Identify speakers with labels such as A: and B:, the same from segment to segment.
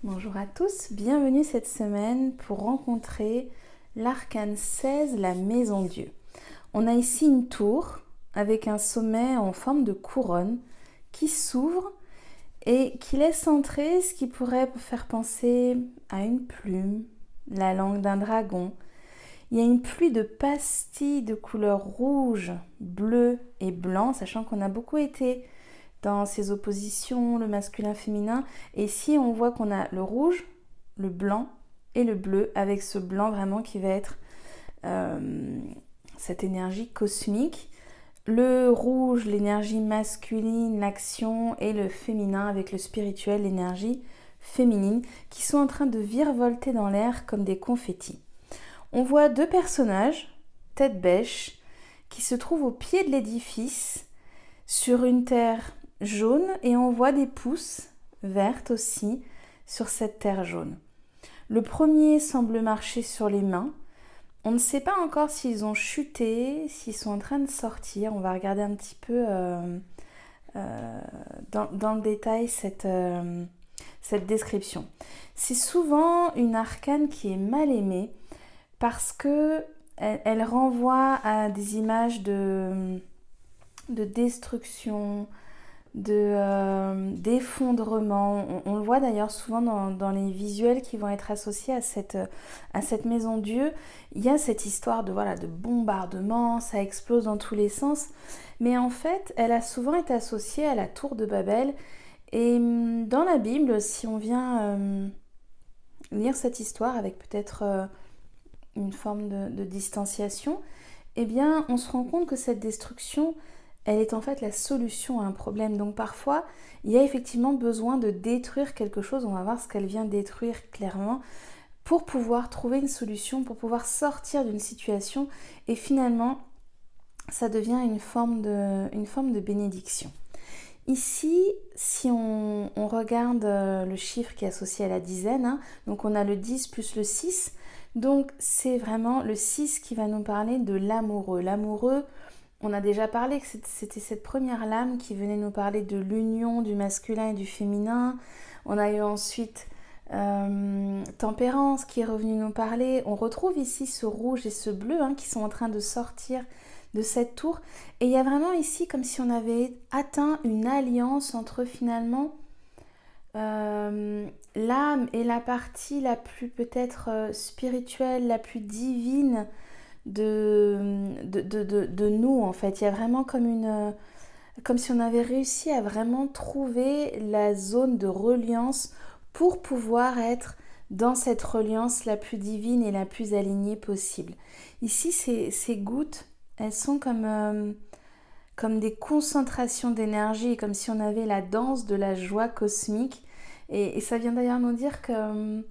A: Bonjour à tous, bienvenue cette semaine pour rencontrer l'arcane 16, la maison Dieu. On a ici une tour avec un sommet en forme de couronne qui s'ouvre et qui laisse entrer ce qui pourrait faire penser à une plume, la langue d'un dragon. Il y a une pluie de pastilles de couleur rouge, bleu et blanc, sachant qu'on a beaucoup été dans ces oppositions, le masculin-féminin. Et ici, on voit qu'on a le rouge, le blanc et le bleu, avec ce blanc vraiment qui va être cette énergie cosmique. Le rouge, l'énergie masculine, l'action, et le féminin avec le spirituel, l'énergie féminine, qui sont en train de virevolter dans l'air comme des confettis. On voit deux personnages, tête bêche, qui se trouvent au pied de l'édifice, sur une terre jaune, et on voit des pousses vertes aussi sur cette terre jaune. Le premier semble marcher sur les mains. On ne sait pas encore s'ils ont chuté, s'ils sont en train de sortir. On va regarder un petit peu dans le détail cette description. C'est souvent une arcane qui est mal aimée parce que elle renvoie à des images de destruction, d'effondrement. On le voit d'ailleurs souvent dans les visuels qui vont être associés à cette maison Dieu. Il y a cette histoire de bombardement, ça explose dans tous les sens. Mais en fait, elle a souvent été associée à la tour de Babel. Et dans la Bible, si on vient lire cette histoire avec peut-être une forme de distanciation, eh bien, on se rend compte que cette destruction, elle est en fait la solution à un problème. Donc parfois, il y a effectivement besoin de détruire quelque chose. On va voir ce qu'elle vient détruire clairement pour pouvoir trouver une solution, pour pouvoir sortir d'une situation. Et finalement, ça devient une forme de bénédiction. Ici, si on regarde le chiffre qui est associé à la dizaine, donc on a le 10 plus le 6. Donc c'est vraiment le 6 qui va nous parler de l'amoureux. L'amoureux, on a déjà parlé que c'était cette première lame qui venait nous parler de l'union du masculin et du féminin. On a eu ensuite Tempérance qui est revenu nous parler. On retrouve ici ce rouge et ce bleu qui sont en train de sortir de cette tour. Et il y a vraiment ici comme si on avait atteint une alliance entre finalement l'âme et la partie la plus peut-être spirituelle, la plus divine de nous en fait. Il y a vraiment comme si on avait réussi à vraiment trouver la zone de reliance pour pouvoir être dans cette reliance la plus divine et la plus alignée possible. Ici, ces gouttes, elles sont comme des concentrations d'énergie, comme si on avait la danse de la joie cosmique. Et ça vient d'ailleurs nous dire que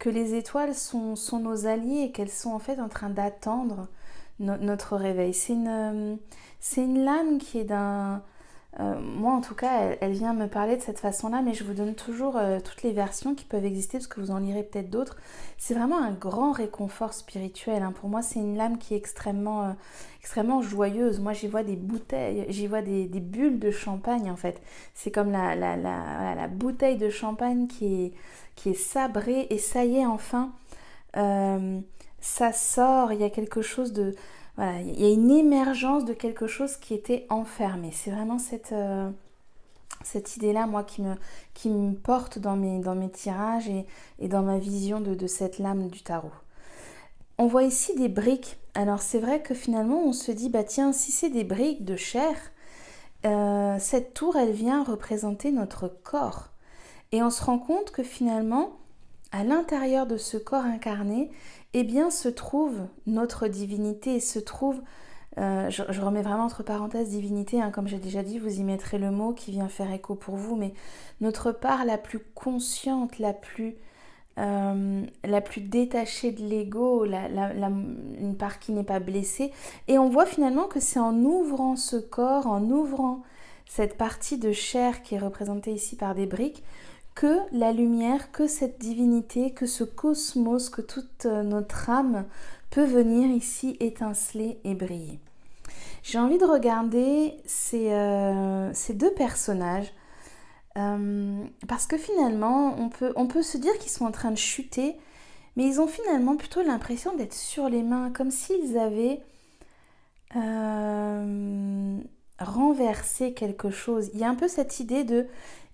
A: les étoiles sont nos alliés et qu'elles sont en fait en train d'attendre notre réveil. C'est une lame qui est d'un... moi en tout cas, elle vient me parler de cette façon-là, mais je vous donne toujours toutes les versions qui peuvent exister parce que vous en lirez peut-être d'autres. C'est vraiment un grand réconfort spirituel. Pour moi, c'est une lame qui est extrêmement joyeuse. Moi, j'y vois des bouteilles, j'y vois des bulles de champagne en fait. C'est comme la bouteille de champagne qui est sabrée et ça y est enfin, ça sort. Il y a quelque chose de... Voilà, il y a une émergence de quelque chose qui était enfermé. C'est vraiment cette idée-là, moi, qui me porte dans mes tirages et dans ma vision de cette lame du tarot. On voit ici des briques. Alors, c'est vrai que finalement, on se dit, tiens, si c'est des briques de chair, cette tour, elle vient représenter notre corps. Et on se rend compte que finalement, à l'intérieur de ce corps incarné, eh bien, se trouve notre divinité, se trouve, je remets vraiment entre parenthèses divinité, comme j'ai déjà dit, vous y mettrez le mot qui vient faire écho pour vous, mais notre part la plus consciente, la plus détachée de l'ego, une part qui n'est pas blessée. Et on voit finalement que c'est en ouvrant ce corps, en ouvrant cette partie de chair qui est représentée ici par des briques, que la lumière, que cette divinité, que ce cosmos, que toute notre âme peut venir ici étinceler et briller. J'ai envie de regarder ces deux personnages Parce que finalement, on peut se dire qu'ils sont en train de chuter, mais ils ont finalement plutôt l'impression d'être sur les mains, comme s'ils avaient euh, renversé quelque chose. Il y a un peu cette idée de,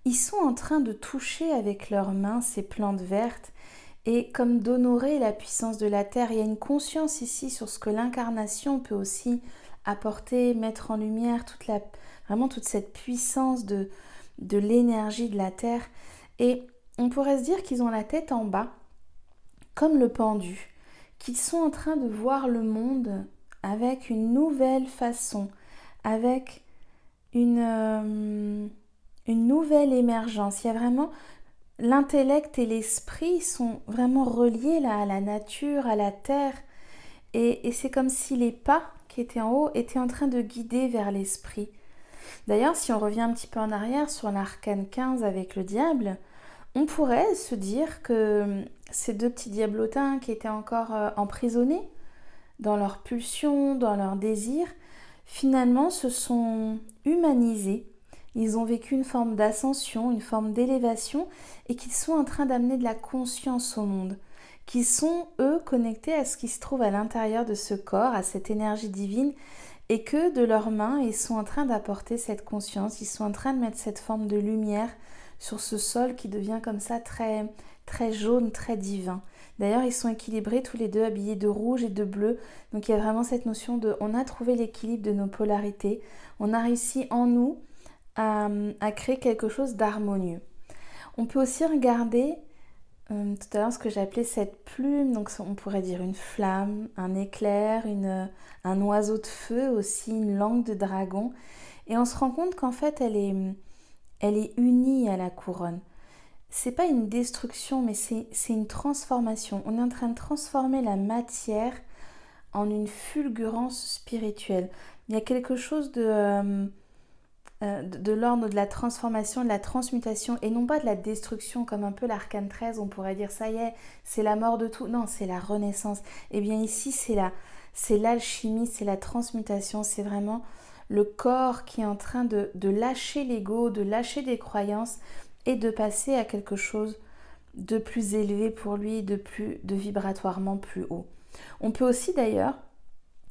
A: ils sont en train de toucher avec leurs mains ces plantes vertes et comme d'honorer la puissance de la terre. Il y a une conscience ici sur ce que l'incarnation peut aussi apporter, mettre en lumière vraiment toute cette puissance de l'énergie de la terre. Et on pourrait se dire qu'ils ont la tête en bas, comme le pendu, qu'ils sont en train de voir le monde avec une nouvelle façon, avec une nouvelle émergence. Il y a vraiment l'intellect et l'esprit sont vraiment reliés là, à la nature, à la terre. Et c'est comme si les pas qui étaient en haut étaient en train de guider vers l'esprit. D'ailleurs, si on revient un petit peu en arrière sur l'arcane 15 avec le diable, on pourrait se dire que ces deux petits diablotins qui étaient encore emprisonnés dans leurs pulsions, dans leurs désirs, finalement se sont humanisés. Ils ont vécu une forme d'ascension, une forme d'élévation et qu'ils sont en train d'amener de la conscience au monde, qu'ils sont, eux, connectés à ce qui se trouve à l'intérieur de ce corps, à cette énergie divine et que de leurs mains, ils sont en train d'apporter cette conscience, ils sont en train de mettre cette forme de lumière sur ce sol qui devient comme ça très, très jaune, très divin. D'ailleurs, ils sont équilibrés tous les deux, habillés de rouge et de bleu. Donc il y a vraiment cette notion de, on a trouvé l'équilibre de nos polarités, on a réussi en nous à créer quelque chose d'harmonieux. On peut aussi regarder tout à l'heure ce que j'appelais cette plume, donc on pourrait dire une flamme, un éclair, un oiseau de feu aussi, une langue de dragon. Et on se rend compte qu'en fait elle est unie à la couronne. C'est pas une destruction, mais c'est une transformation. On est en train de transformer la matière en une fulgurance spirituelle. Il y a quelque chose de l'ordre de la transformation, de la transmutation, et non pas de la destruction, comme un peu l'arcane 13, on pourrait dire ça y est, c'est la mort de tout. Non, c'est la renaissance. Et bien ici, c'est l'alchimie, c'est la transmutation, c'est vraiment le corps qui est en train de lâcher l'ego, de lâcher des croyances et de passer à quelque chose de plus élevé pour lui, de vibratoirement plus haut. On peut aussi d'ailleurs,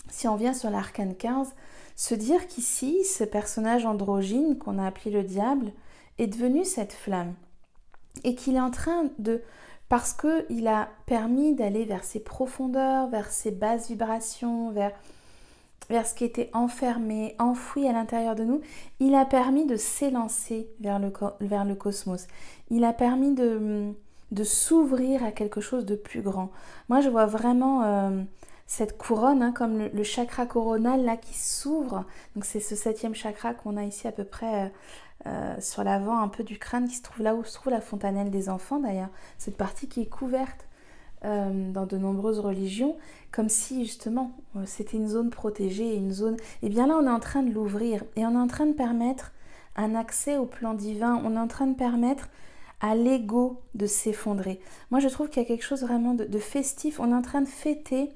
A: si on vient sur l'arcane 15, se dire qu'ici, ce personnage androgyne qu'on a appelé le diable est devenu cette flamme et qu'il est en train de, parce qu'il a permis d'aller vers ses profondeurs, vers ses basses vibrations, vers ce qui était enfermé, enfoui à l'intérieur de nous, il a permis de s'élancer vers le cosmos. Il a permis de s'ouvrir à quelque chose de plus grand. Moi, je vois vraiment cette couronne, hein, comme le chakra coronal là qui s'ouvre. Donc c'est ce 7e chakra qu'on a ici à peu près sur l'avant un peu du crâne, qui se trouve là où se trouve la fontanelle des enfants d'ailleurs. Cette partie qui est couverte dans de nombreuses religions, comme si justement c'était une zone protégée, une zone... Et bien là on est en train de l'ouvrir et on est en train de permettre un accès au plan divin, on est en train de permettre à l'ego de s'effondrer. Moi je trouve qu'il y a quelque chose vraiment de festif, on est en train de fêter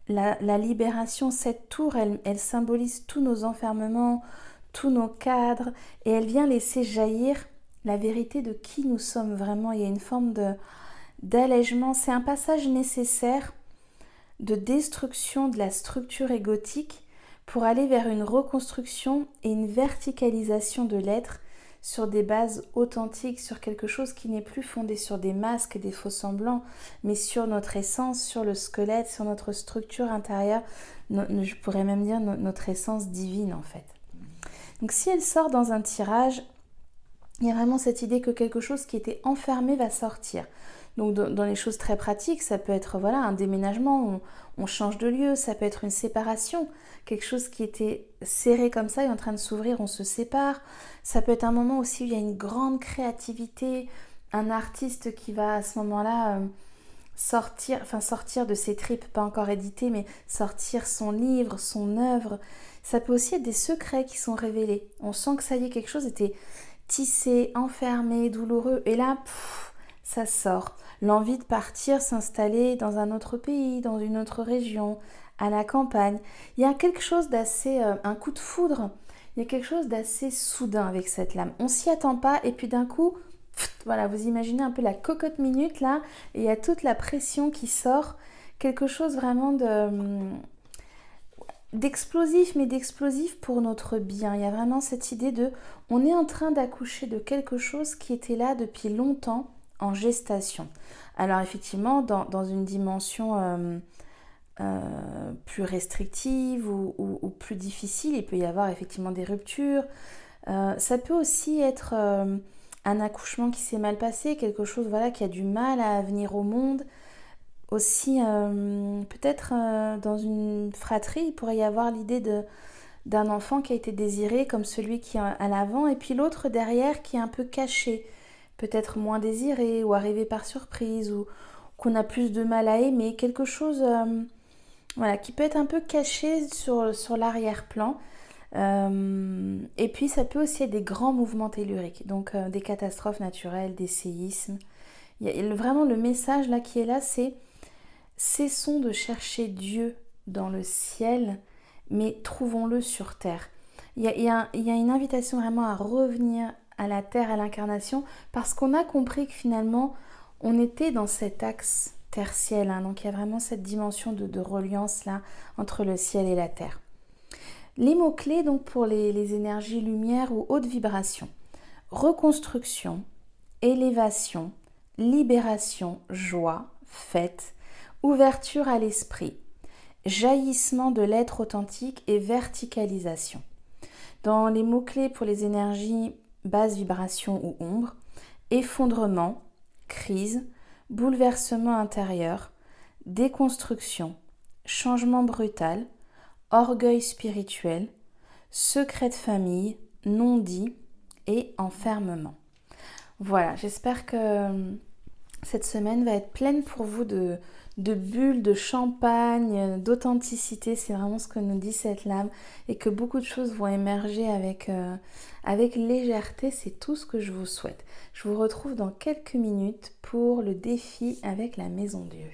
A: la libération. Cette tour, elle symbolise tous nos enfermements, tous nos cadres, et elle vient laisser jaillir la vérité de qui nous sommes vraiment. Il y a une forme d'allègement, c'est un passage nécessaire de destruction de la structure égotique pour aller vers une reconstruction et une verticalisation de l'être sur des bases authentiques, sur quelque chose qui n'est plus fondé sur des masques et des faux semblants, mais sur notre essence, sur le squelette, sur notre structure intérieure, je pourrais même dire notre essence divine en fait. Donc si elle sort dans un tirage, il y a vraiment cette idée que quelque chose qui était enfermé va sortir. Donc dans les choses très pratiques, ça peut être voilà, un déménagement, on change de lieu, ça peut être une séparation, quelque chose qui était serré comme ça est en train de s'ouvrir, on se sépare. Ça peut être un moment aussi où il y a une grande créativité, un artiste qui va à ce moment-là sortir de ses tripes, pas encore édité, mais sortir son livre, son œuvre. Ça peut aussi être des secrets qui sont révélés. On sent que ça y est, quelque chose était tissé, enfermé, douloureux, et là, ça sort. L'envie de partir, s'installer dans un autre pays, dans une autre région, à la campagne. Il y a quelque chose d'assez, un coup de foudre, il y a quelque chose d'assez soudain avec cette lame. On s'y attend pas et puis d'un coup, voilà, vous imaginez un peu la cocotte minute là, et il y a toute la pression qui sort, quelque chose vraiment d'explosif, mais d'explosif pour notre bien. Il y a vraiment cette idée de, on est en train d'accoucher de quelque chose qui était là depuis longtemps en gestation. Alors effectivement, dans une dimension plus restrictive ou plus difficile, il peut y avoir effectivement des ruptures. Ça peut aussi être un accouchement qui s'est mal passé, quelque chose voilà, qui a du mal à venir au monde. Aussi, peut-être dans une fratrie, il pourrait y avoir l'idée d'un enfant qui a été désiré comme celui qui est à l'avant et puis l'autre derrière qui est un peu caché, peut-être moins désiré ou arrivé par surprise ou qu'on a plus de mal à aimer, quelque chose voilà, qui peut être un peu caché sur l'arrière-plan. Et puis ça peut aussi être des grands mouvements telluriques, donc des catastrophes naturelles, des séismes. Il y a vraiment le message là qui est là, c'est cessons de chercher Dieu dans le ciel, mais trouvons-le sur terre. Il y a une invitation vraiment à revenir à la terre, à l'incarnation, parce qu'on a compris que finalement, on était dans cet axe terre-ciel. Hein, donc il y a vraiment cette dimension de reliance là entre le ciel et la terre. Les mots-clés donc pour les énergies lumière ou haute vibration. Reconstruction, élévation, libération, joie, fête, ouverture à l'esprit, jaillissement de l'être authentique et verticalisation. Dans les mots-clés pour les énergies basse vibration ou ombre, effondrement, crise, bouleversement intérieur, déconstruction, changement brutal, orgueil spirituel, secret de famille, non-dit et enfermement. Voilà, j'espère que cette semaine va être pleine pour vous de bulles, de champagne, d'authenticité. C'est vraiment ce que nous dit cette lame et que beaucoup de choses vont émerger avec légèreté. C'est tout ce que je vous souhaite. Je vous retrouve dans quelques minutes pour le défi avec la Maison Dieu.